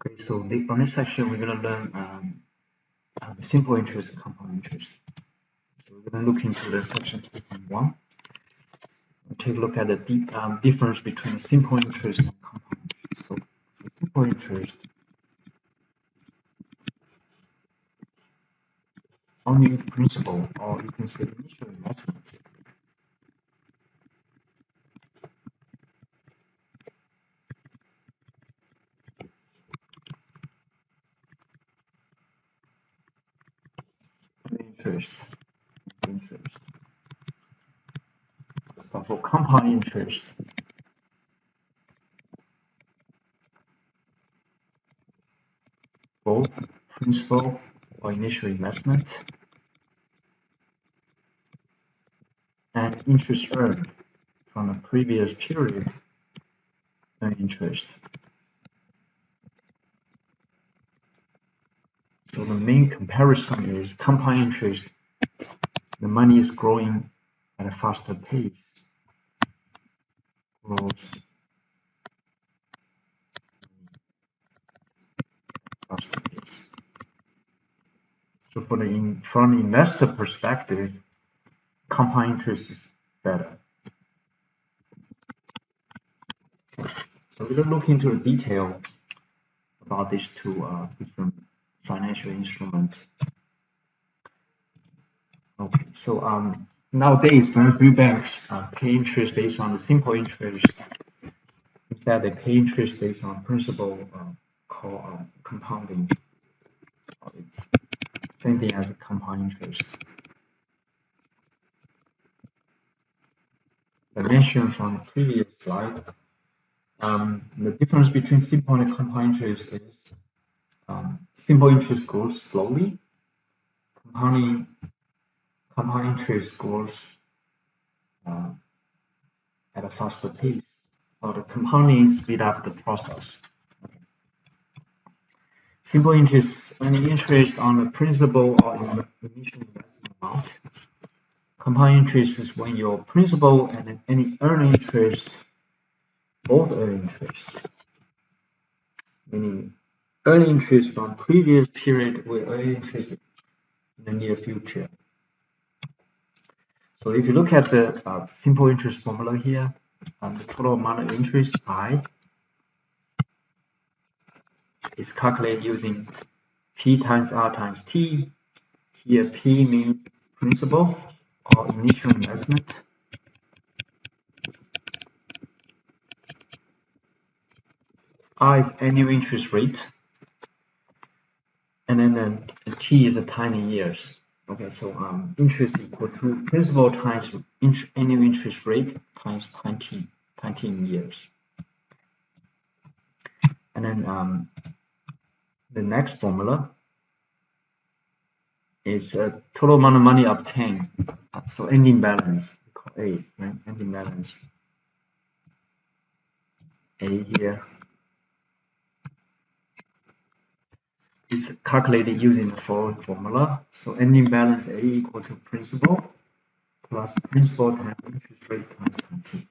Okay, so on this section, we're going to learn simple interest and compound interest. So we're going to look into the section 2.1. We'll take a look at the difference between simple interest and compound interest. So for simple interest, only principal, or you can say initial investment, interest. But for compound interest, both principal or initial investment and interest earned from the previous period earn interest. So the main comparison is compound interest. The money is growing at a faster pace. So from the investor perspective, compound interest is better. So we're going to look into the detail about these two different financial instruments. Okay, so nowadays very few banks pay interest based on the simple interest. Instead, they pay interest based on principal called compounding. It's same thing as a compound interest. I mentioned from the previous slide, the difference between simple and compound interest is simple interest grows slowly. Compound interest grows at a faster pace. Or the compounding speed up the process. Simple interest, any interest on the principal or initial investment amount. Compound interest is when your principal and any earned interest both earn interest. Meaning earned interest from previous period will earn interest in the near future. So if you look at the simple interest formula here, the total amount of interest I is calculated using P times R times T. Here P means principal or initial investment. R is annual interest rate. And then the T is the time in years. Okay, so interest is equal to principal times annual interest rate times 20 in years. And then the next formula is total amount of money obtained. So ending balance, we call A, right? Ending balance. A here is calculated using the following formula. So ending balance A equal to principal plus principal times interest rate times 20.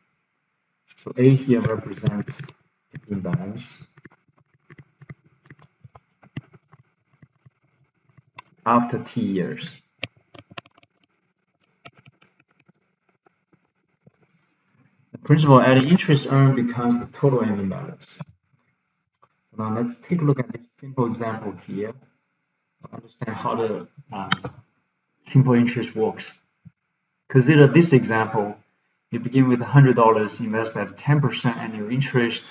So A here represents ending balance. After T years. The principal added interest earned becomes the total ending balance. So now let's take a look at this simple example here to understand how the simple interest works. Consider this example. You begin with $100, invest at 10% annual interest,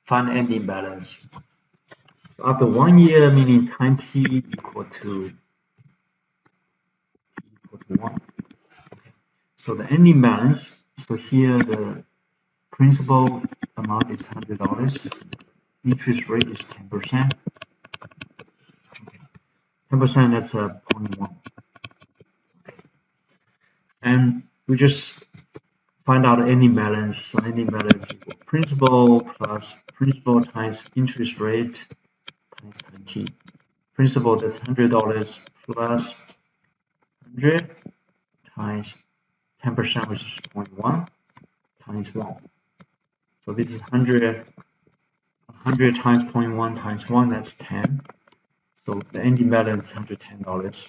find ending balance. So after 1 year, meaning time T equal to 1. Okay. So the ending balance, so here the principal amount is $100, interest rate is 10%. 10%, that's 0.1. And we just find out the ending balance. So ending balance equal principal plus principal times interest rate times 20. Principal, that's $100 plus 100 times 10%, which is 0.1 times 1. So this is 100 100 times 0.1 times 1, that's 10. So the ending balance is $110.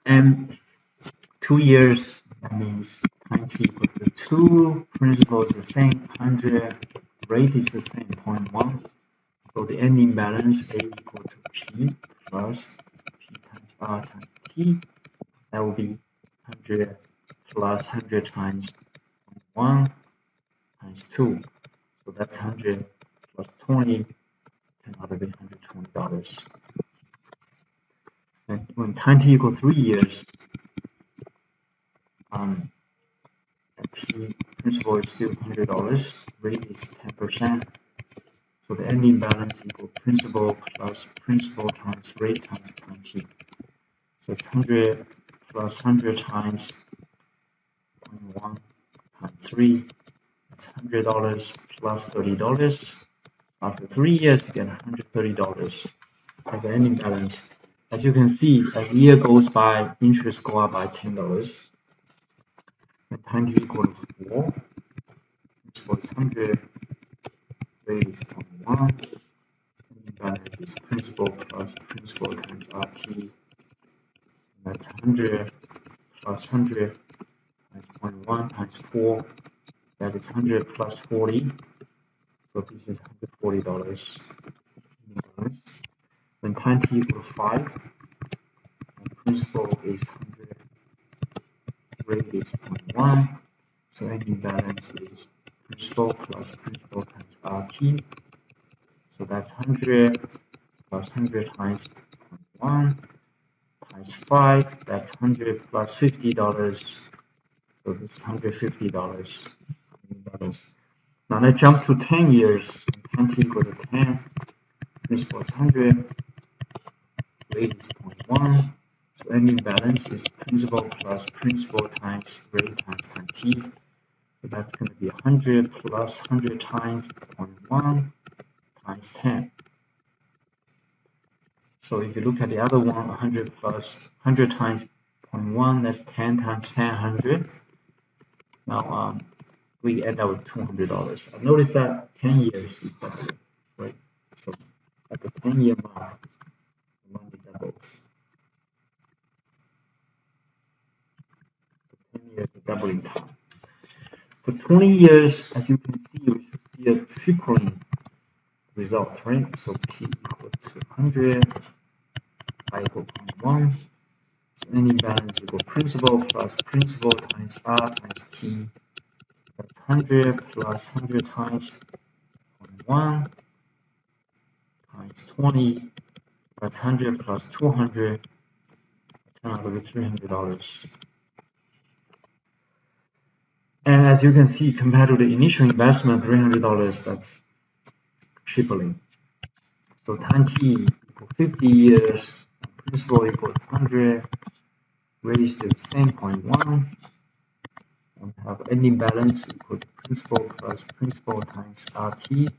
And 2 years, that means time t equal to 2, principal is the same, 100, rate is the same, 0.1. So the ending balance A equal to P plus P times R times T. That will be 100 plus 100 times 1 times 2. So that's 100 plus 20, can either be $120. And when time t equals 3 years, P principal is still $100, rate is 10%. So the ending balance equals principal plus principal times rate times 20. So it's 100 plus 100 times 0.1 times 3. That's $100 plus $30. After 3 years, you get $130 as an ending balance. As you can see, as the year goes by, interest go up by $10. When time t equals 4, principal is 100, rate is 0.1. Ending balance is principal plus principal times RT. That's 100 plus 100 times 0.1 times 4. That is 100 plus 40. So this is $140. When time t equals 5, and principal is 100, rate is 0.1. So ending balance is principal plus principal times RT. So that's 100 plus 100 times 0.1 times 5. That's 100 plus $50. So this is $150. Now let's jump to 10 years. Time t equal to 10. Principal is 100. Rate is 0.1. So ending balance is principal plus principal times rate times time t. So that's going to be 100 plus 100 times 0.1 times 10. So if you look at the other one, 100 plus 100 times 0.1, that's 10 times 10, 100. Now we end up with $200. Notice that 10 years is double, right? So at the 10-year mark, the money doubles. 10 years is doubling time. For 20 years, as you can see, we should see a tripling result, right? So P equal to 100, I equal 0.1. So ending balance equal principal plus principal times R times T. That's 100 plus 100 times 0.1 times 20. That's 100 plus 200. Turn out to be $300. And as you can see, compared to the initial investment, $300, that's tripling. So time t equal 50 years, principal equal 100, rate is the same 0.1, and have ending balance equal to principal plus principal times RT.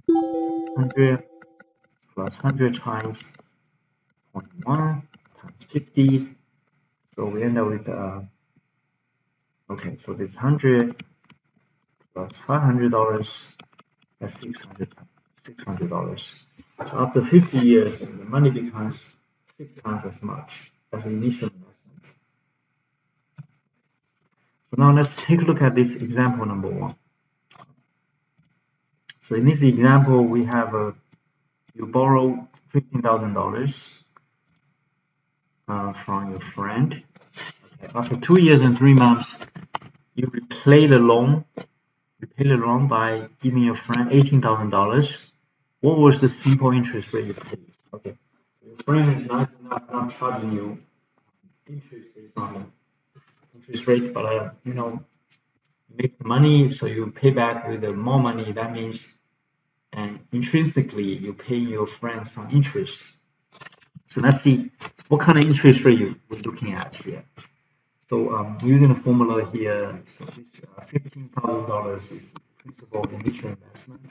100 plus 100 times 0.1 times 50. So we end up with okay, so this 100 plus $500, that's $600. So after 50 years, the money becomes 6 times as much as the initial investment. So now let's take a look at this example number 1. So in this example, we have you borrow $15,000 from your friend. Okay. After 2 years and 3 months, you repay the loan by giving your friend $18,000. What was the simple interest rate you paid? Okay, your friend is nice enough not charging you interest based on interest rate, but you know, you make money, so you pay back with more money. That means, and intrinsically, you pay your friend some interest. So let's see what kind of interest rate we're looking at here. So using the formula here, so this $15,000 is principal initial investment.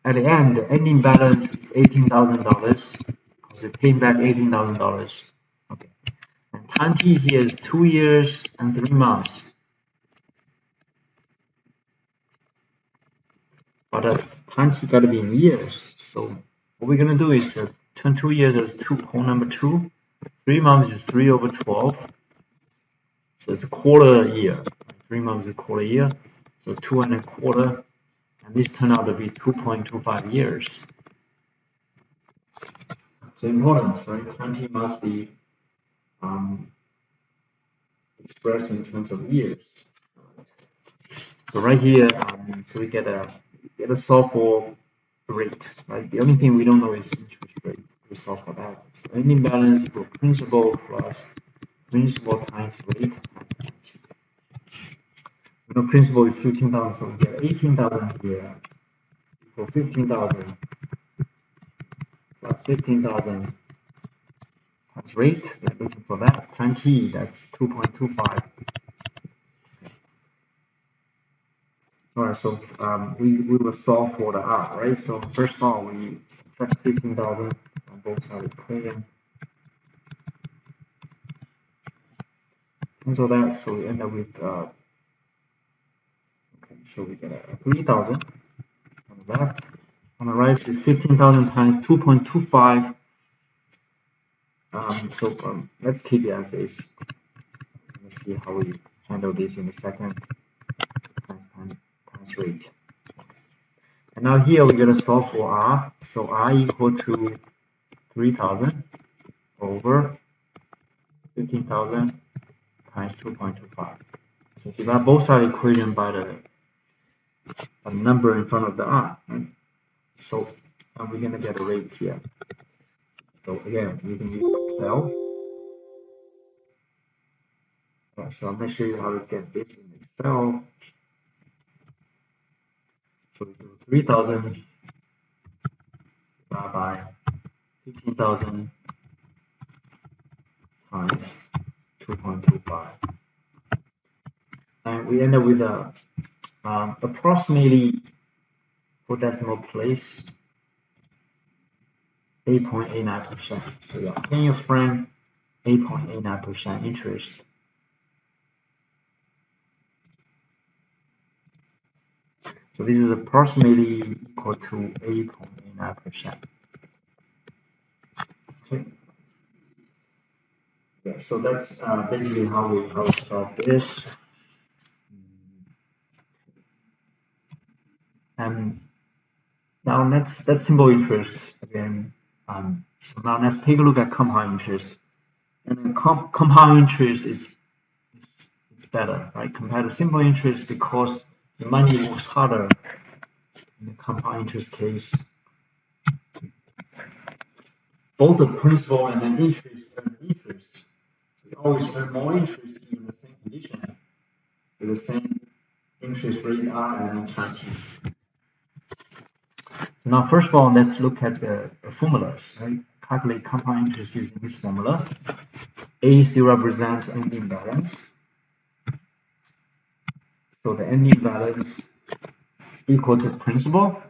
At the end, the ending balance is $18,000 because you're paying back $18,000. Okay, and time t here is 2 years and 3 months. but time t got to be in years. So what we're gonna do is turn 2 years as whole number 2. 3 months is 3 over 12. So it's a quarter year. 3 months is a quarter year. So 2 1/4. And this turned out to be 2.25 years. So important, right? 20 must be expressed in terms of years. So right here, so we get a solve for rate, right? The only thing we don't know is interest rate. We solve for that. So ending balance equal principal plus principal times rate times time. You know, principal is 15,000, so we get 18,000 here equal 15,000 plus 15,000 times rate. We're looking for that. Time t, that's 2.25. Alright, so we will solve for the r, right? So first of all, we subtract 15,000 on both sides of the equation. Cancel that, so we end up with okay, so we get 3,000 on the left. On the right is 15,000 times 2.25. So let's keep it as is. Let's see how we handle this in a second. Times rate. And now here we're going to solve for r. So r equal to 3,000 over 15,000 times 2.25. So divide both sides of the equation by the number in front of the r. Right? So we're going to get a rate here. So again, we can use Excel. So I'm going to show you how to get this in Excel. So we do 3,000 divided by 15,000 times 2.25. And we end up with approximately 4 decimal place 8.89%. So you're paying your friend 8.89% interest. So this is approximately equal to 8.89%. Okay. Yeah, so that's basically how we solve this. Now that's simple interest again. So now let's take a look at compound interest. And compound interest is better, right, compared to simple interest, because the money works harder in the compound interest case. Both the principal and then interest earn interest. So you always earn more interest in the same condition with the same interest rate r and then time t. So now first of all, let's look at the formulas, right? Calculate compound interest using this formula. A still represents ending balance. So the ending balance equal to principal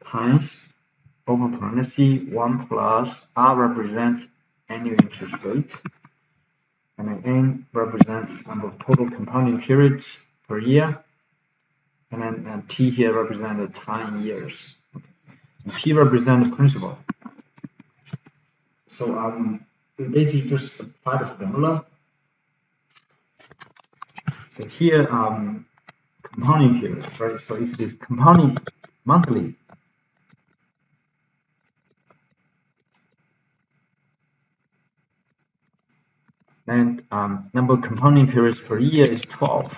times open parenthesis 1 plus r represents annual interest rate, and then n represents number of total compounding periods per year, and then t here represents the time in years. Okay. And p represents the principal. So we basically just apply the formula. So here compounding period, right? So if it is compounding monthly, then number of compounding periods per year is 12.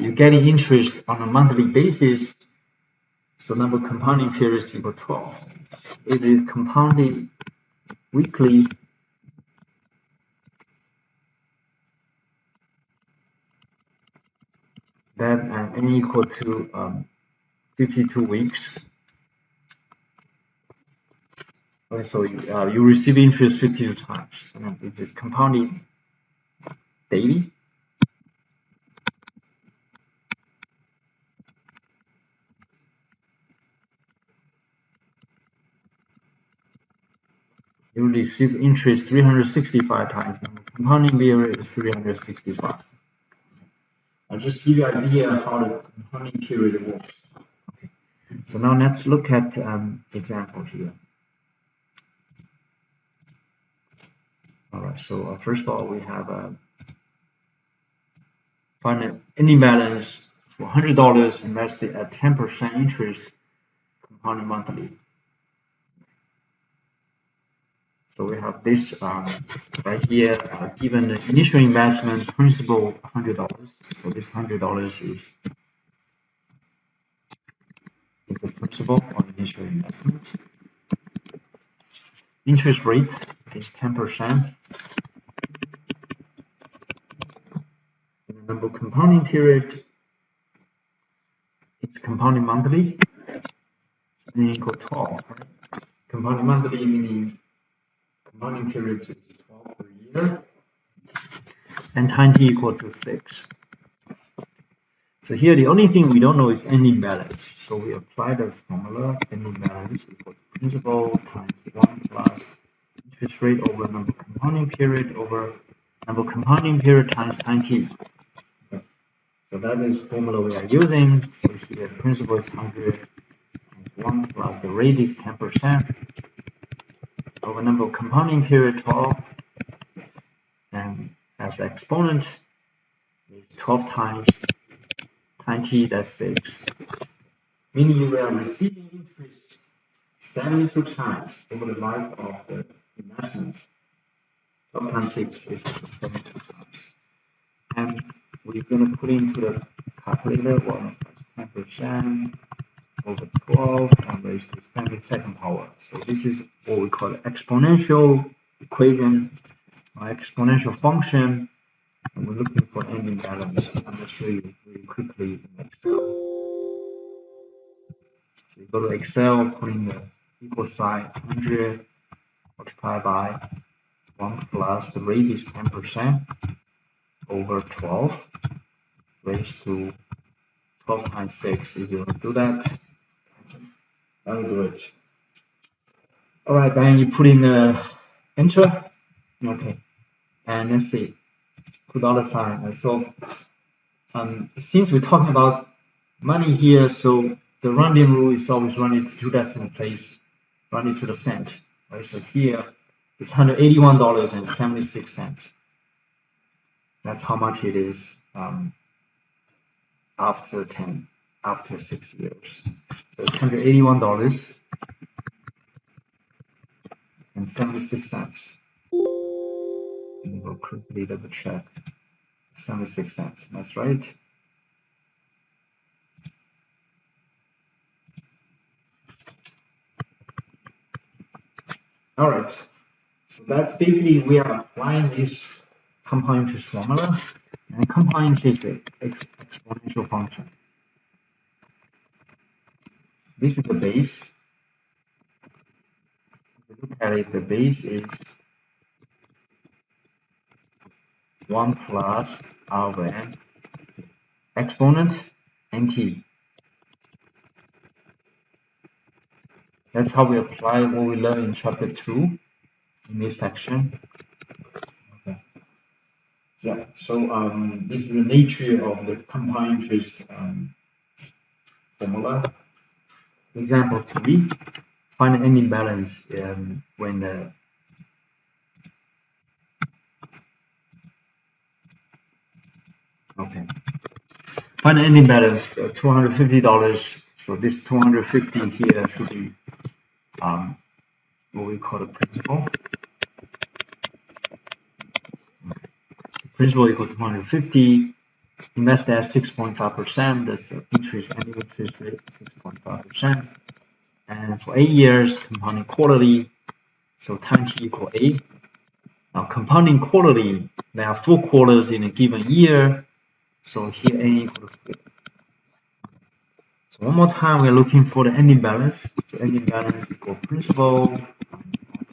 You're getting interest on a monthly basis, so number of compounding periods equal 12. If it is compounding weekly, then n equal to 52 weeks. Okay, so you receive interest 52 times, and then it is compounding daily. You receive interest 365 times. And the compounding period is 365. I'll just give you an idea of how the compounding period works. So now let's look at example here. All right, so first of all, we have find an ending balance for $100 invested at 10% interest compounded monthly. So we have this right here, given the initial investment principal $100. So this $100 is the principal on initial investment. Interest rate is 10%. And the number of compounding period, it's compounding monthly, so equal 12. Right? Compounding monthly meaning compounding period is 12 per year, and time t equal to 6. So here the only thing we don't know is ending balance. So we apply the formula ending balance equal to principal times 1 plus interest rate over number of compounding period over number of compounding period times time t. Okay. So that is formula we are using. So here principal is 100 times 1 plus the rate is 10% over number of compounding period 12, and as exponent is 12 times time t, that's 6. Meaning you are receiving interest 72 times over the life of the investment. 12 times 6 is 72 times. And we're going to put into the calculator 1 plus 10% over 12 and raised to 72nd power. So this is what we call an exponential equation or exponential function. And we're looking for ending balance. I'm going to show you really quickly in Excel. So you go to Excel, put in the equal sign 100 multiplied by 1 plus the rate is 10% over 12 raised to 12 times 6. If you want to do that, I will do it. Alright, then you put in the enter. Okay, and let's see, put $sign. So since we're talking about money here, so the rounding rule is always run it to 2 decimal place, run it to the cent. Right? So here it's $181.76. That's how much it is after 6 years. So it's $181.76. We'll quickly double check. 76 cents. That's right. All right. So that's basically we are applying this compound interest formula, and compound interest is an exponential function. This is the base. If you look at it, the base is 1 plus r of n exponent nt. That's how we apply what we learned in chapter 2 in this section. Okay. Yeah, so this is the nature of the compound interest formula. Example 3, find the ending balance when the find the ending balance $250. So this 250 here should be what we call the principal. Principal equal to 250. Invest at 6.5%. That's the interest annual interest rate 6.5%. And for 8 years, compounding quarterly. So time t equal 8. Now compounding quarterly, there are 4 quarters in a given year. So here n equal to 4. So one more time, we're looking for the ending balance. So ending balance equal principal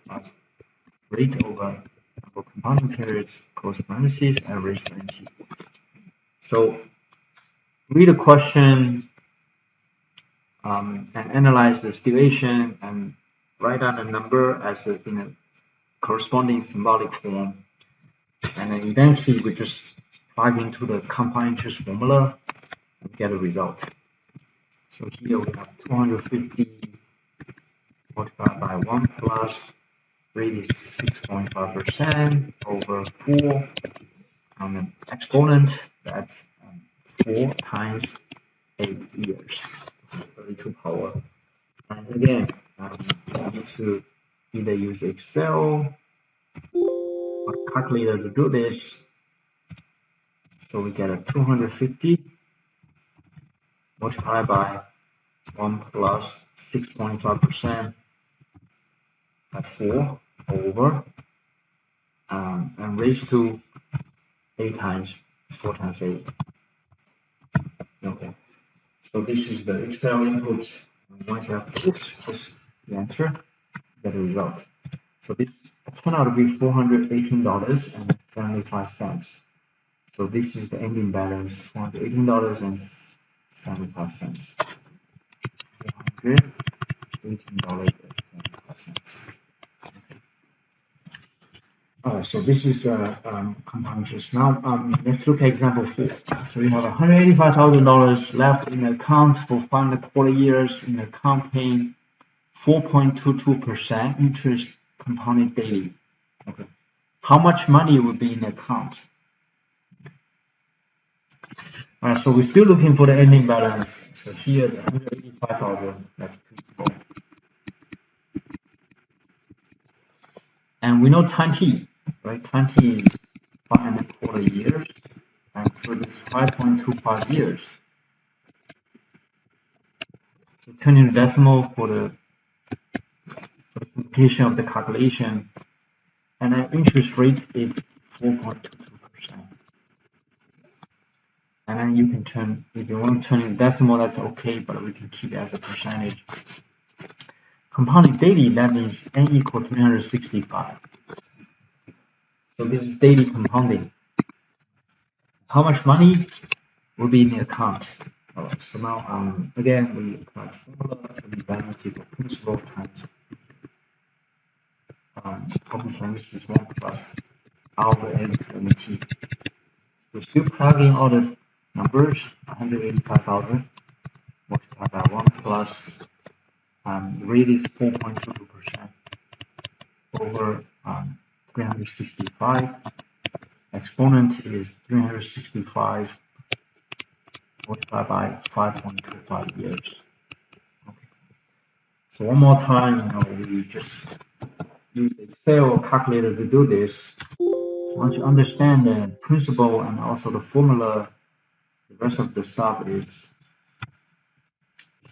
plus rate over number of compounding periods, close parentheses, average to NT. So read the question and analyze the situation and write down a number as in a corresponding symbolic form. And then eventually we just plug into the compound interest formula and get a result. So here we have 250 multiplied by 1 plus rate is 6.5% over 4. And the exponent, that's 4 times 8 years, 32 power. And again, you need to either use Excel or calculator to do this. So we get a 250 multiplied by 1 plus 6.5%, that's 4 over, and raised to 8 times 4 times 8. Okay, so this is the Excel input. Once you have this, just enter, get a result. So this turned out to be $418.75. So this is the ending balance, $418.75. $418.75. Alright, so this is compound interest. Now let's look at example 4. So we have $185,000 left in the account for 5.25 years in the account paying 4.22% interest compounded daily. Okay, how much money will be in the account? Alright, so we're still looking for the ending balance. So here the 185,000, that's principal. And we know time t, right? Time t is 5.25 years, and so this is 5.25 years. So turn into decimal for the simplification of the calculation, and then interest rate is 4.22%. And then you can turn, if you want to turn in decimal, that's okay, but we can keep it as a percentage. Compounded daily, that means n equals 365. So this is daily compounding. How much money will be in the account? Alright, so now again we apply the formula for the balance equal principal times coefficient is 1 plus r over n over t. We're still plugging all the numbers, 185,000 multiplied by 1 plus the rate is 4.22% over 365. Exponent is 365 multiplied by 5.25 years. Okay. So one more time, we just use the Excel calculator to do this. So once you understand the principle and also the formula, the rest of the stuff is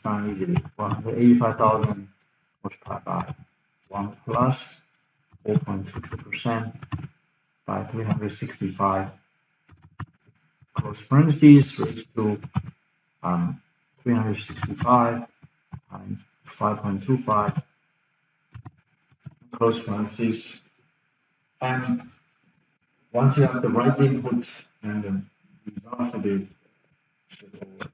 done easily. 185,000 multiplied by 1 plus 4.22% by 365 close parentheses raised to 365 times 5.25 close parentheses. And once you have the right input and the results will be straightforward.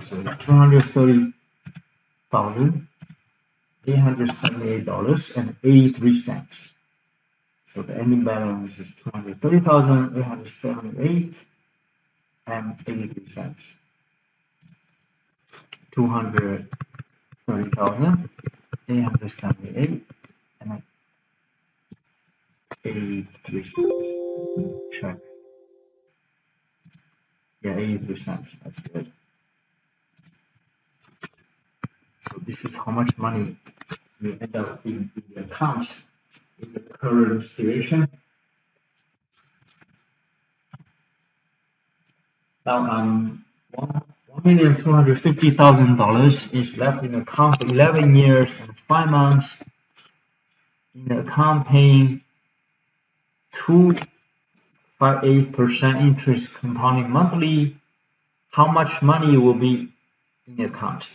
So $230,878.83. So the ending balance is $230,878 and 83 cents. 230,878 and 83 cents. Check. Yeah, 83 cents. That's good. So this is how much money you end up in the account in the current situation. Now, $1,250,000 is left in the account for 11 years and 5 months. In the account paying 2.58% interest compounding monthly. How much money will be in the account?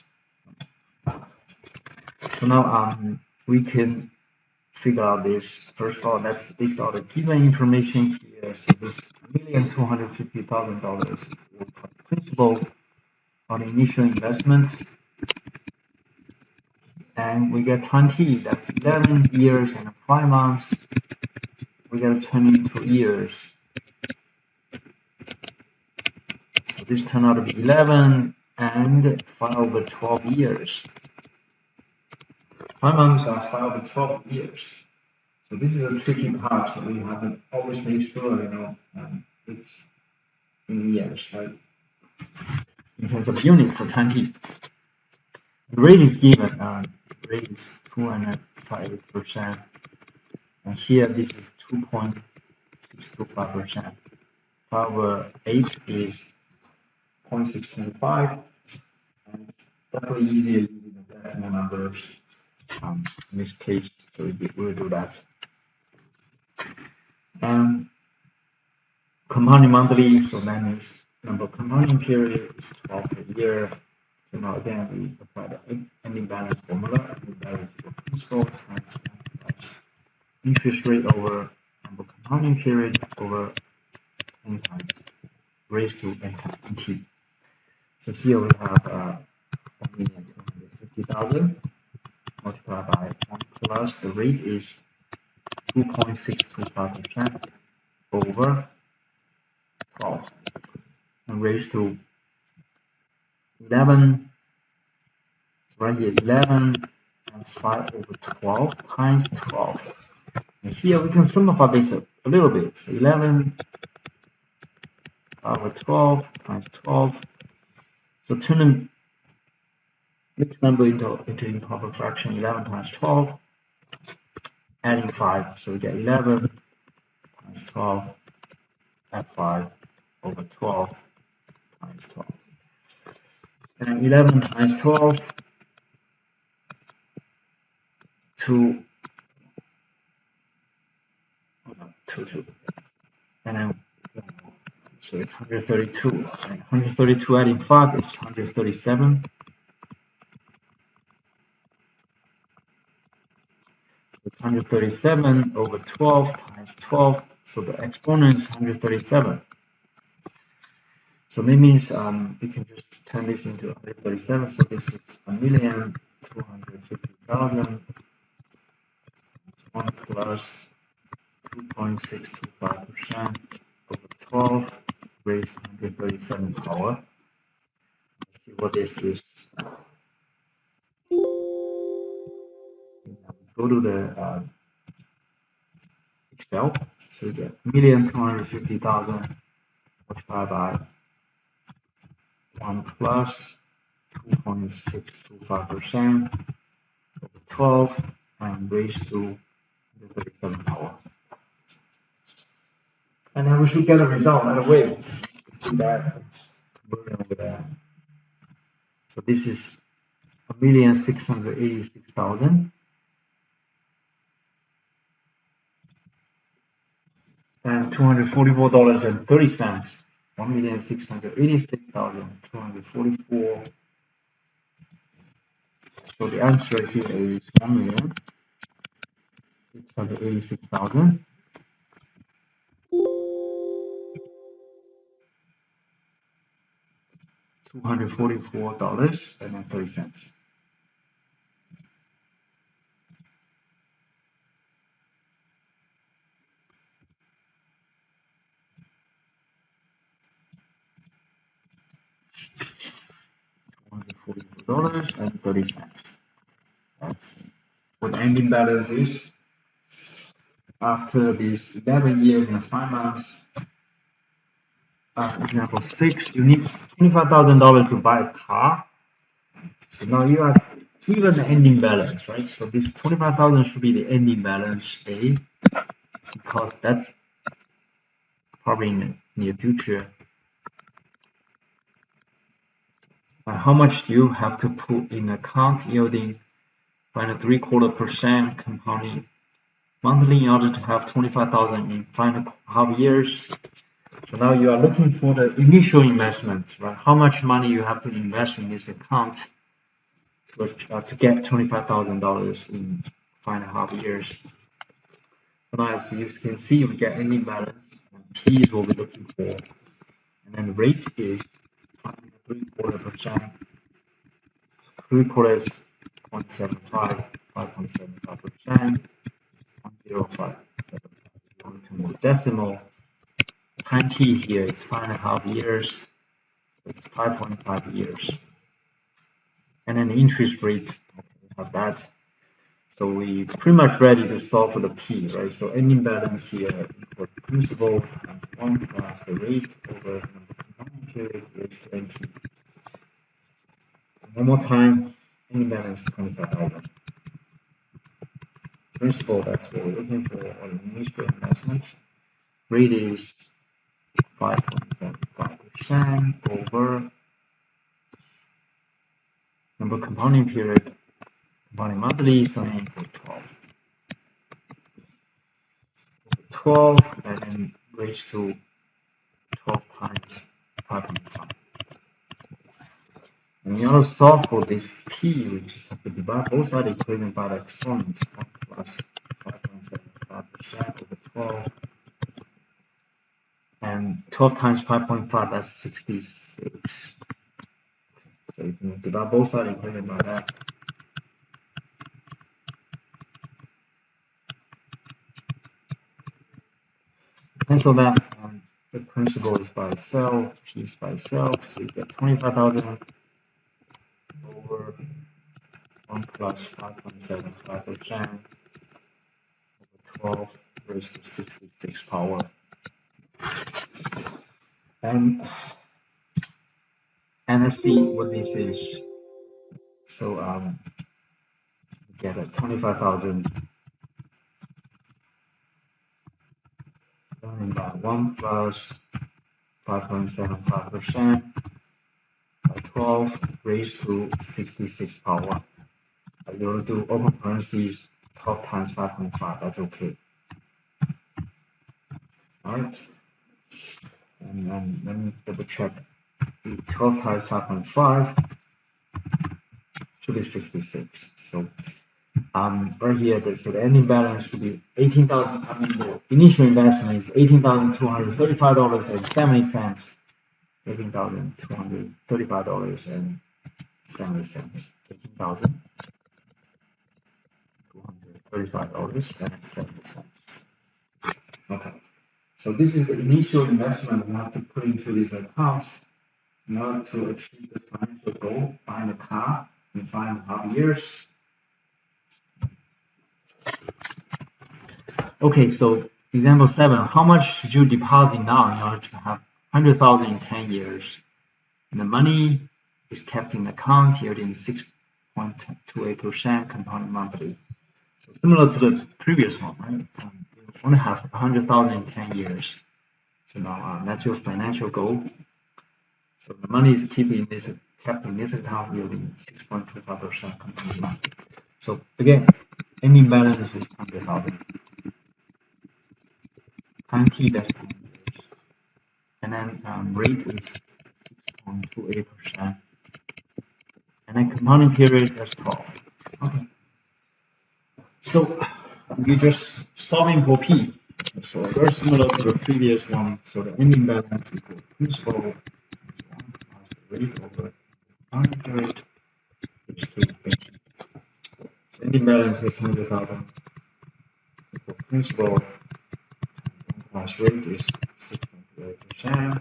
So now we can figure out this. First of all, let's list all the given information here. So this $1,250,000 for principal on initial investment, and we get 20. That's 11 years and 5 months. We get 22 years. So this turned out to be 11 and 5/12 years. 5 months are 5/12 years. So this is a tricky part. We have to always make sure, it's in years, right? In terms of units for time t. The rate is given, rate is 2.5%. And here this is 2.625%. 5/8 is 0.625, and it's definitely easier using the decimal numbers in this case, so we'll do that. Compounding monthly, so that means number of compounding period is 12 per year. So now again, we apply the ending balance formula. Ending balance for principal times interest rate over number of compounding period over n times raised to n times t. So here we have 1,250,000 multiplied by 1 plus the rate is 2.625% over 12 and raised to 11, right here, 11 and 5/12 times 12. And here we can simplify this a little bit. So 11 5/12 times 12. So turning mixed number into improper fraction, 11 times 12, adding 5. So we get 11 times 12, add 5/12 times 12. And 11 times 12 to 2, and then so it's 132. And 132 adding 5 is 137. It's 137/12 times 12. So the exponent is 137. So that means we can just turn this into 137. So this is 1,250,000 1 plus 2.625% over 12 raised to 137 power. Let's see what this is. Go to the Excel. So we get 1,250,000 multiplied by 1 plus 2.625% over 12 and raised to 137 power. And then we should get a result right away. Do that over there. So this is 1,686,000 and $244.30. 1,686,244. So the answer here is 1,686,000. $244.30. $244.30. That's what the ending balance is after these 11 years and 5 months. Example 6, you need $25,000 to buy a car. So now you are given the ending balance, right? So this 25,000 should be the ending balance A, because that's probably in the near future. How much do you have to put in account yielding 3/4% compounding monthly in order to have 25,000 in 5.5 years? So now you are looking for the initial investment, right? How much money you have to invest in this account to get $25,000 in 5.5 years. So now as you can see, we get ending balance, and P is what we're looking for. And then the rate is 3/4%. 3/4 is 0.75, 5.75%, 1.05. Going to more decimal. Time t here is 5.5 years. It's 5.5 years. and then the interest rate, okay, we have that. So we pretty much ready to solve for the P, right? So ending balance here equals principal times 1 plus the rate over number compounding period raised to NT. One more time, ending balance 25,000. Principal, that's what we're looking for, or initial investment. Rate is 5.75% over number compounding period, compounding monthly, so n equals 12. 12 and then raised to 12 times 5.5. And we also solve for this P, we just have to divide both sides equation by the exponent, 1 plus 5.75% over 12. And 12 times 5.5, that's 66. So you can divide both sides equation by that. Cancel that, and the principal is by itself, P is by itself, so you get 25,000 over 1 plus 5.75% over 12 raised to 66 power. And let's see what this is. So we get a 25,000 divided by 1 plus 5.75% by 12 raised to 66 power. You want to do open parentheses 12 times 5.5, that's okay. Alright, and then let me double check. 12 times 5.5 should be 66. So right here, so the ending balance should be 18,000. I mean, the initial investment is $18,235.70. $18,235.70. $18,235.70. Okay. So this is the initial investment we have to put into this account in order to achieve the financial goal, find the car in 5.5 years. Okay, so example 7, how much should you deposit now in order to have 100,000 in 10 years? And the money is kept in the account yielding 6.28% compounded monthly. So similar to the previous one, right? You want to have 100,000 in 10 years. So now that's your financial goal. So the money is kept in this account yielding 6.25% compounded monthly. So again, ending balance is 100,000. Time t, that's 10 years. And then rate is 6.28%. And then compounding period, that's 12. Okay. So you're just solving for P. So very similar to the previous one. So the ending balance equals principal plus the rate over compounding period is 280. So ending balance is 100,000 equal principal plus rate is 6.28%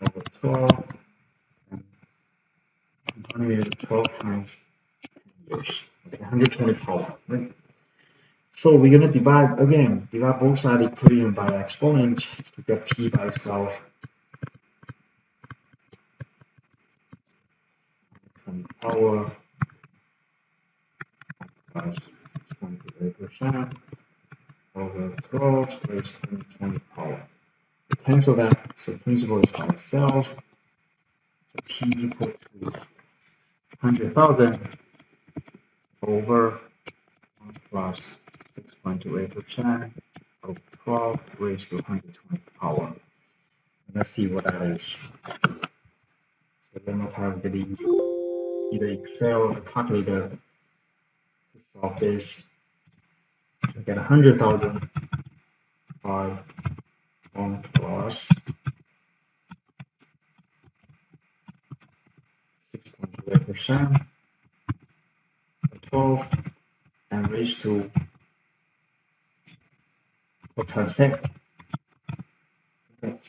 over 12. And compounding period 12 times 10 years. Okay, 120 power, right? So we're going to divide both sides equation by the exponent to get P by itself. From power plus 6.8% over 12 raised to 20 power. Cancel that, so principal is by itself. So P equal to 100,000 over 1 plus 6.28% of 12 raised to 120 power. Let's see what that is. So one more time, we're going to use either Excel or calculator to solve this. So get 100,000 by 1 plus 6.28% of 12 and raised to what times 10? Okay.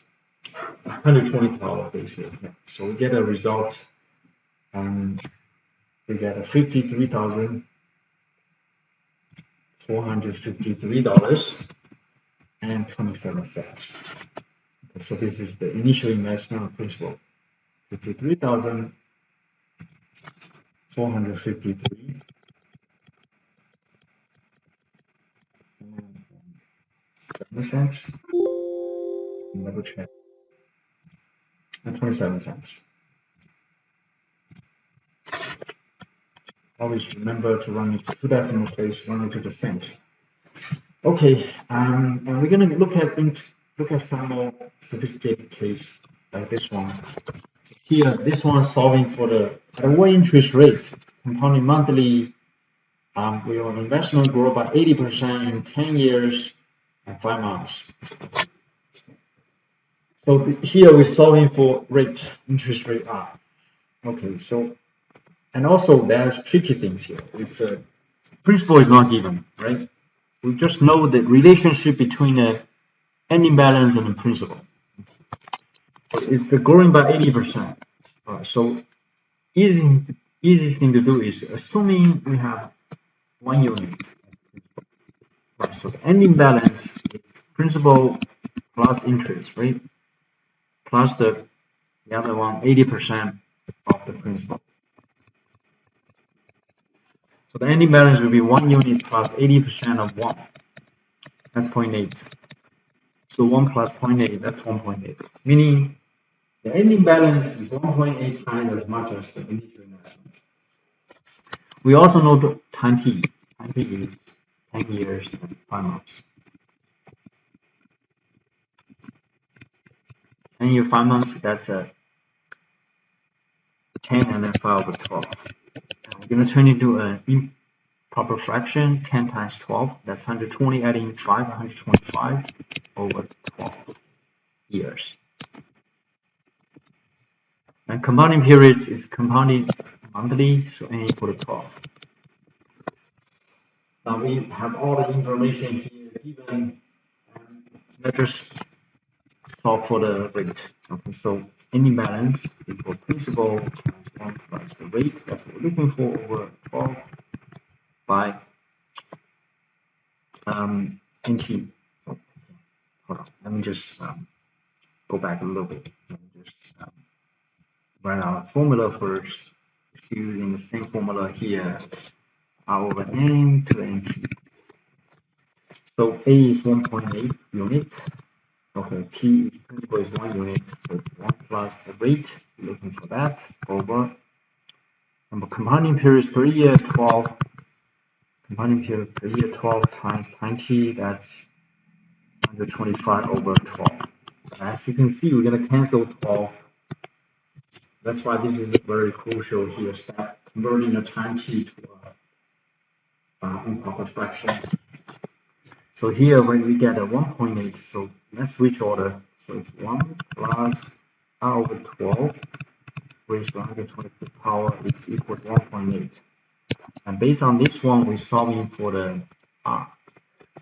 120 power basically. Yeah. So we get a result we get $53,453.27. Okay, so this is the initial investment principal, 53,453. $0.07. Double check. And 27 cents. Always remember to run it to decimal place, run it to the cent. Okay, and we're gonna look at some more sophisticated case like this one. Here, this one is solving for at what interest rate compounding monthly your investment grow by 80% in 10 years and 5 months. So here we're solving for interest rate R. Okay, so, and also there's tricky things here. If principal is not given, right? We just know the relationship between the ending balance and the principal. So it's growing by 80%. So easiest thing to do is assuming we have 1 unit. Right, so the ending balance is principal plus interest, right? Plus the other one, 80% of the principal. So the ending balance will be 1 unit plus 80% of 1. That's 0.8. So 1 plus 0.8, that's 1.8. Meaning the ending balance is 1.8 times as much as the initial investment. We also know the time t. Time t is 10 years and 5 months. 10 years, 5 months, that's a 10 and then 5 over 12. And we're going to turn it into an improper fraction, 10 times 12. That's 120, adding 5, 125 over 12 years. And compounding periods is compounding monthly, so n equal to 12. Now we have all the information here given, and let's just solve for the rate. Okay, so ending balance equal principal times 1 plus the rate, that's what we're looking for, over 12 by NT. Oh, hold on, let me just go back a little bit. Let me just write our formula first, using the same formula here, R over N to the NT. So A is 1.8 unit. Okay, P principal is 1 unit, so it's 1 plus the rate, we're looking for that, over number compounding periods per year, 12. Compounding period per year, 12 times time t, that's 125 over 12. As you can see, we're going to cancel 12. That's why this is very crucial here, step converting the time t to improper fraction. So here when we get a 1.8, so let's switch order. So it's 1 plus r over 12 raised to 125th power is equal to 1.8. And based on this one, we're solving for the r.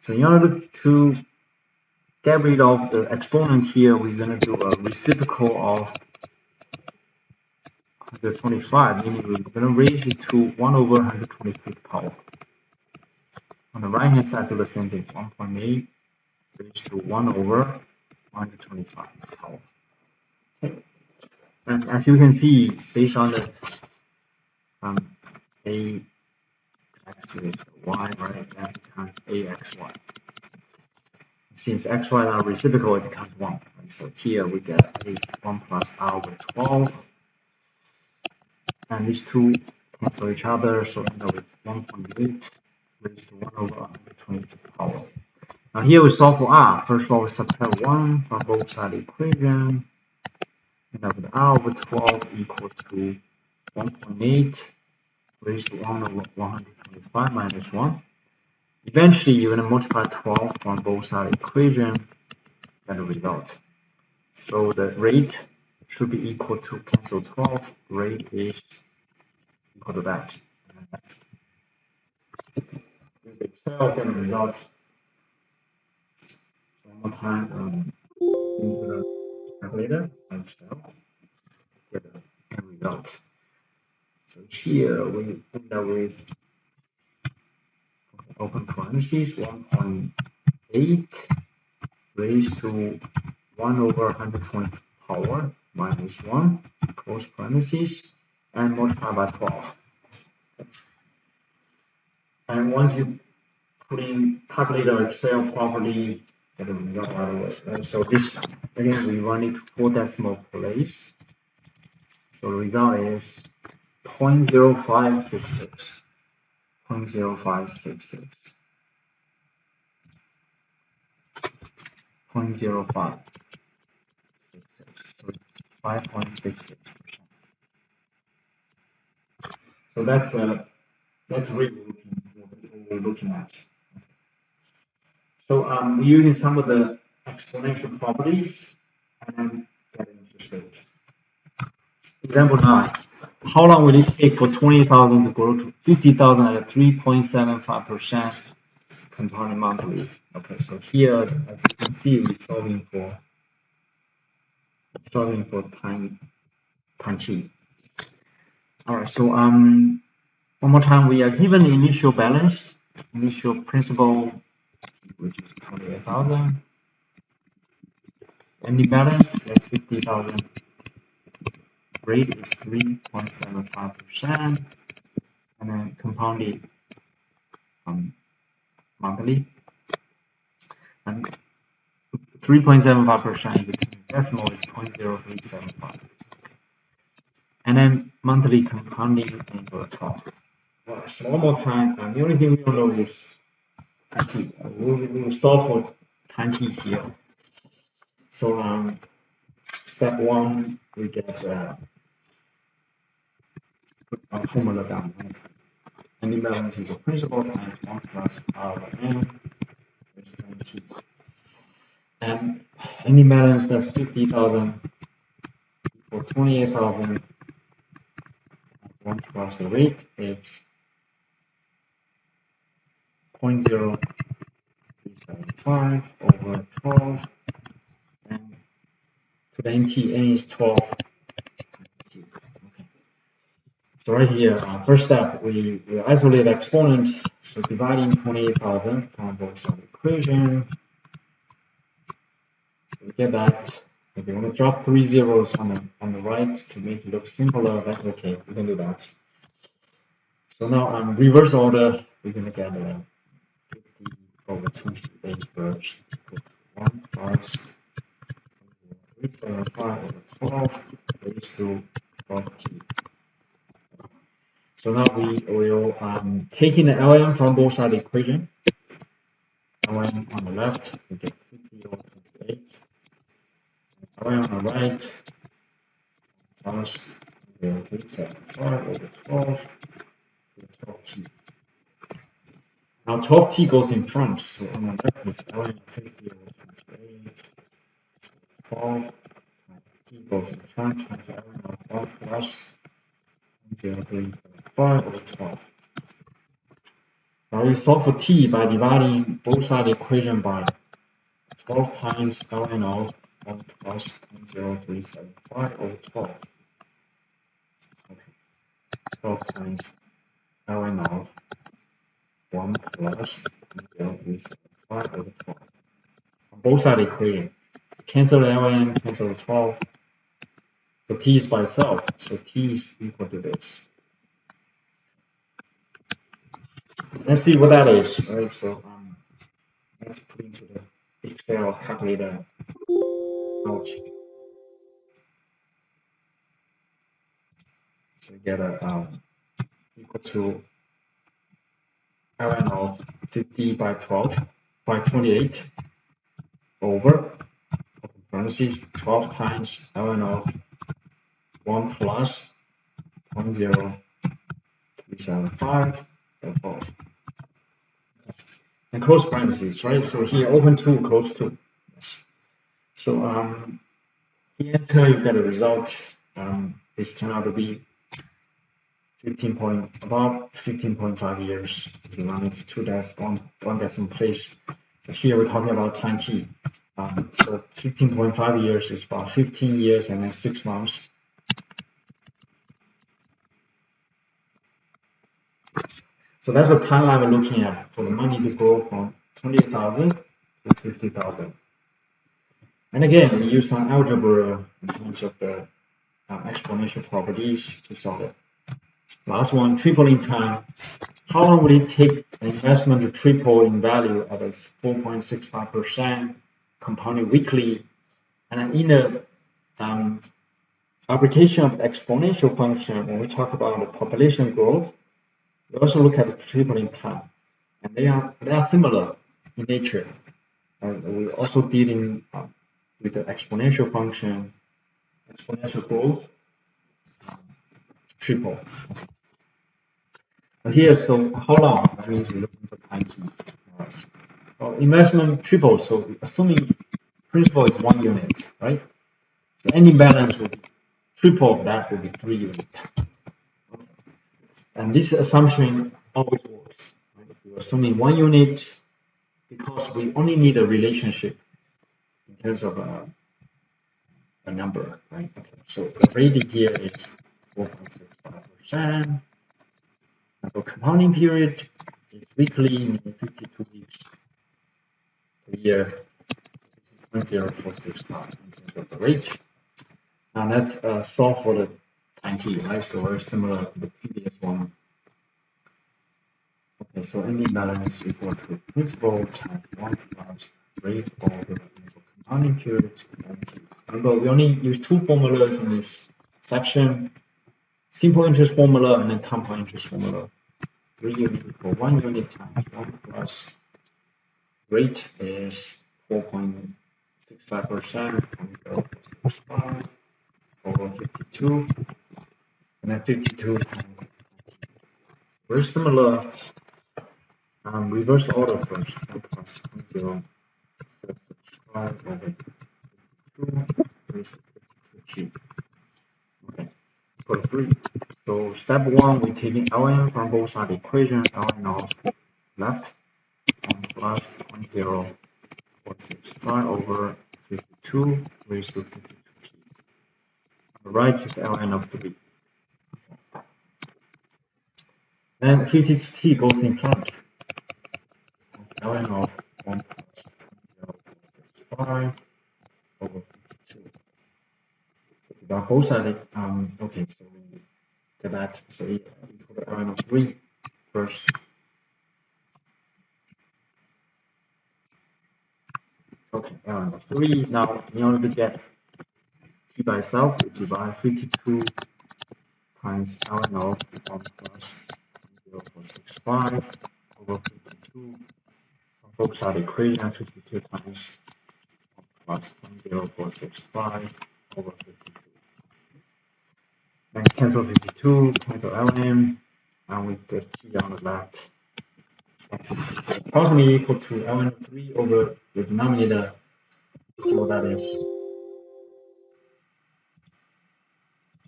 So in order to get rid of the exponent here, we're going to do a reciprocal of 125, meaning we're going to raise it to 1 over 125th power. On the right hand side, do the same thing, 1.8 raised to 1 over 125 power. Okay. And as you can see, based on the a x to y, right, that becomes axy. Since xy are reciprocal, it becomes 1. Right? So here we get 1 plus r over 12. And these two cancel each other, so end up with 1.8 raised to 1 over 120 power. Now here we solve for r. First of all, we subtract 1 from both sides of the equation. End up with r over 12 equal to 1.8 raised to 1 over 125 minus 1. Eventually, you're going to multiply 12 from both sides of the equation, get a result. So the rate should be equal to cancel 12. Rate is equal to that. With Excel, get a result. So one more time into the calculator, Excel, get a result. So here we end up with open parentheses 1.8 raised to 1 over 120 power minus 1 close parentheses and multiply by 12. And once you put in calculate our Excel properly, get a result right away. Right? So this again we run it 4 decimal place. So the result is 0.0566. 0.0566. 0.0566. So it's 5.66%. So that's really what we're looking at. So we're using some of the exponential properties and then get an interest rate. Example 9. How long will it take for 20,000 to grow to 50,000 at a 3.75% compounded monthly? Okay, so here, as you can see, we're solving for time t. All right, so one more time, we are given the initial balance, initial principal, which is 28,000. And the balance, that's 50,000. Rate is 3.75%, and then compounded monthly, and 3.75% in between decimal is 0.0375, and then monthly compounding over 12. Well, so one more time, the only thing we don't know is time t. We'll solve for time t here. So step 1, we get put our formula down. And the balance is the principal times 1 plus R/n is time t. And any balance that's 50,000 for 28,000, 1 plus the rate, it's 0.0375 over 12, and to the nt, n is 12 times t. Okay. So right here, first step, we isolate exponent, so dividing 28,000 from both sides of the equation. So we get that. If you want to drop 3 zeros on the right to make it look simpler, that's okay. We can do that. So now reverse order, we're going to get 50 over 28 first. Put 1 plus 375 over 12 raised to 12t. So now we will taking the LM from both sides of the equation. LM on the left, we get 50 over 28. LM on the right, plus 375 over 12 to 12t. Now 12t goes in front, so on the left is LM 50 over 28. 12 times t goes in front times LM of 1 plus 0.375 over 12. Now we solve for t by dividing both sides of the equation by 12 times ln of 1 plus 0.0375 over 12. Okay. 12 times ln of 1 plus 0.0375 over 12. On both sides of the equation, cancel the ln, cancel the 12. So t is by itself, so t is equal to this. Let's see what that is. Right, so let's put into the Excel calculator out. So we get a equal to ln of 50 by 12 by 28 over open parentheses 12 times ln of 1 plus 0.0375 by 12. And close parentheses, right? So here open 2, close 2. Yes. So here until you get a result, this turned out to be about 15.5 years if you run it to one decimal place. So here we're talking about time t. So 15.5 years is about 15 years and then 6 months. So that's the timeline we're looking at for the money to grow from 28,000 to 50,000. And again, we use some algebra in terms of the exponential properties to solve it. Last one, tripling time. How long will it take an investment to triple in value at a 4.65% compounded weekly? And in the application of the exponential function, when we talk about the population growth, we also look at the tripling time, and they are similar in nature. And we're also dealing with the exponential function, exponential growth, triple. Here, so how long? That means we're looking for time t. Well, investment triple, so assuming principal is 1 unit, right? So any balance will be triple of that will be 3 units. Okay. And this assumption always works. Right? We're assuming 1 unit because we only need a relationship in terms of a number, right? Okay. So the rate here is 4.65%. The compounding period is weekly, meaning 52 weeks per year. 0.0465 in terms of the rate. Now let's solve for the time t, right? So very similar to the previous one. Okay, so any balance equal to principal times 1 plus rate over the compounding period. Remember, we only use 2 formulas in this section: simple interest formula and then compound interest formula. 3 units for 1 unit times 1 plus rate is 4.65% over 52, and then 52 times. Very similar. Reverse order first. 1 plus 0.65 over 52 is 52G. Okay, for 3. So step 1, we're taking ln from both sides of the equation. Ln of left 1 plus 0.0465 over 52 raised to 52t. On the right is ln of 3. And 52t goes in front. ln of 1 plus 0.05 over 52. About both sides, okay, so we get that. So we put ln of 3 first. Okay, ln of 3. Now, in order to get t by itself, we divide 52 times ln of 1 plus 0.65 over 52. On both sides of the equation, 52 times 1 plus 0.65 over 52. And cancel 52, cancel ln, and we get t on the left. That's approximately equal to ln of 3 over the denominator. See what that is.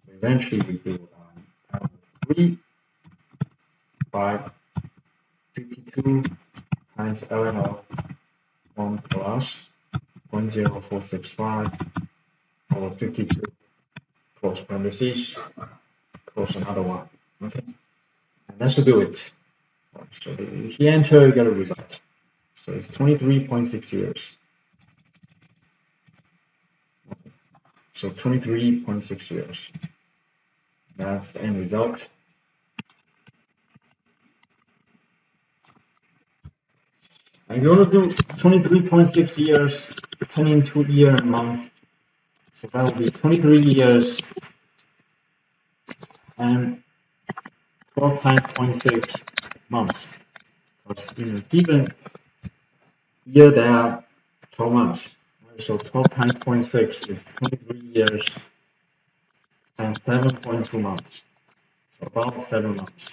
So eventually we do ln of 3 by 52 times ln of 1 plus 0.0465 over 52, close parentheses, close another one. Okay, and that should do it. So if you enter, you get a result. So it's 23.6 years. Okay. So 23.6 years. That's the end result. And if you want to do 23.6 years, turn into year and month. So that will be 23 years and 12 times 0.6 months. Because in a given year, there are 12 months. So 12 times 0.6 is 23 years and 7.2 months. So about 7 months.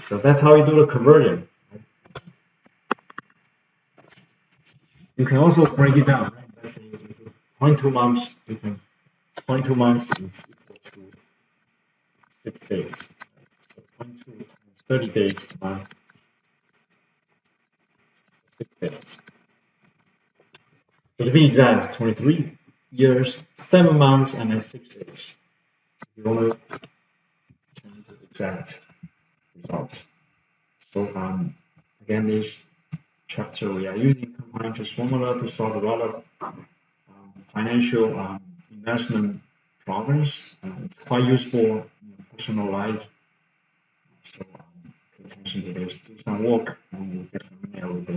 So that's how you do the conversion. You can also break it down. Right? Let's say you do 0.2 months, you can 0.2 months is equal to 6 days. So 0.2 times 30 days per month. 6 days. So to be exact, it's 23 years, 7 months, and then 6 days. If you want to turn it to exact results. So again, this chapter we are using compound interest formula to solve a lot of financial investment problems. It's quite useful in personal life. So pay attention to this, do some work, and you'll get familiar with it.